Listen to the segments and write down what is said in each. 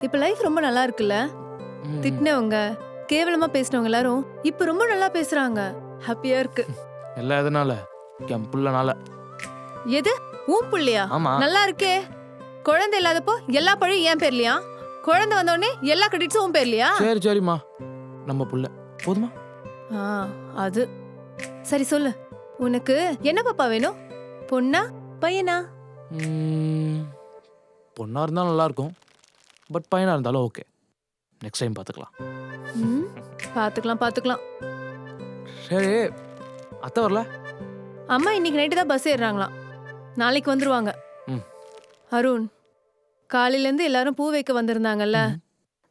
இப்ப லைஃப் ரொம்ப நல்லா இருக்குல்ல? ம். திட்டினவங்க, கேவலமா பேசினவங்க எல்லாரும் இப்ப ரொம்ப நல்லா பேசுறாங்க. ஹாப்பியா இருக்கு. எல்லாம் எதனால? என் புள்ளனால. எது? உன் புள்ளையா? ஆமா. நல்லா இருக்கே. குழந்தை இல்லாதப்போ எல்லா பழியும் என் பேர்லயா? குழந்தை வந்த உடனே எல்லா கிரெடிட்ஸும் உன் பேர்லயா? சரி சரிம்மா. நம்ம புள்ள. போதுமா? ஆ, அது. சரி சொல்லு. உனக்கு என்ன பாப்பா வேணும்? பொண்ணா? பையனா? ம், பொண்ணா இருந்தா நல்லா இருக்கும். பட் பையனா இருந்தாலும் ஓகே. நெக்ஸ்ட் டைம் பார்த்துக்கலாம். ம், பாத்துக்கலாம் பாத்துக்கலாம். சரி, அத்தை வரல? அம்மா இன்னைக்கு நைட்டு தான் பஸ் ஏறுறாங்களாம். நாளைக்கு வந்துருவாங்க. ம். அருண், காலையில இருந்து எல்லாரும் பூ வைக்க வந்திருந்தாங்கல்ல. ம்.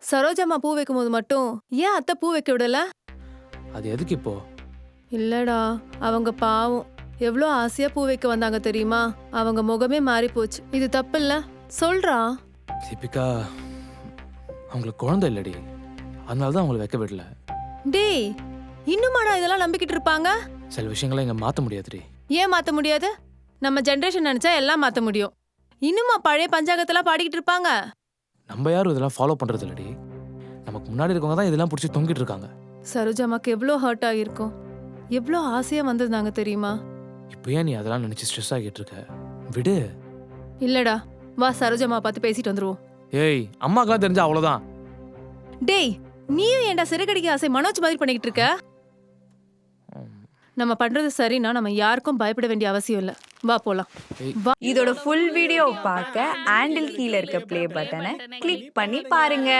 சரோஜாம்மா பூ வைக்கும் போது மட்டும் ஏன் அத்தை பூ வைக்க விடல? அது எதுக்கு இப்போ? இல்லடா, அவங்க பாவம் எவ்வளோ ஆசையா பூ வைக்க வந்தாங்க தெரியுமா? அவங்க முகமே மாறி போச்சு. இது தப்பு இல்ல? சொல்றா. தீபிகா, அவங்களுக்கு குழந்தை இல்லடி. அதனால தான் அவங்களை வைக்க விடல. டேய், இன்னுமாடா இதெல்லாம் நம்பிக்கிட்டு இருப்பாங்க? சில விஷயங்களை இங்கே மாற்ற முடியாதுடி. ஏன் மாத்த முடியாது? நம்ம ஜெனரேஷன் நினைச்சா எல்லாம் மாத்த முடியும். இன்னுமா பழைய பஞ்சாங்கத்தெல்லாம் பாடிக்கிட்டு இருப்பாங்க? நம்ம யாரும் இதெல்லாம் ஃபாலோ பண்ணுறது இல்லடி. நமக்கு முன்னாடி இருக்கவங்க தான் இதெல்லாம் பிடிச்சி தொங்கிட்டு இருக்காங்க. சரோஜாமாக்கு எவ்வளோ ஹர்ட் ஆகியிருக்கும். எவ்வளோ ஆசையா வந்திருந்தாங்க தெரியுமா? இப்போ ஏன் நீ அதெல்லாம் நினச்சி ஸ்ட்ரெஸ் ஆகிட்டு இருக்க? விடு. இல்லடா, வா சரோஜாமா பார்த்து பேசிட்டு வந்துருவோம். ஏய், அம்மாக்கெல்லாம் தெரிஞ்சா அவ்வளோதான். டேய், நீயும் ஏன்டா சிறுகடிக்க ஆசை மனோஜ் மாதிரி பண்ணிக்கிட்டு இருக்க? நம்ம பண்றது சரின்னா நம்ம யாருக்கும் பயப்பட வேண்டிய அவசியம் இல்ல. வா போலாம். இதோட ஃபுல் வீடியோ பார்க்க ஹேண்டில் கீழ இருக்க ப்ளே பட்டனை கிளிக் பண்ணி பாருங்க.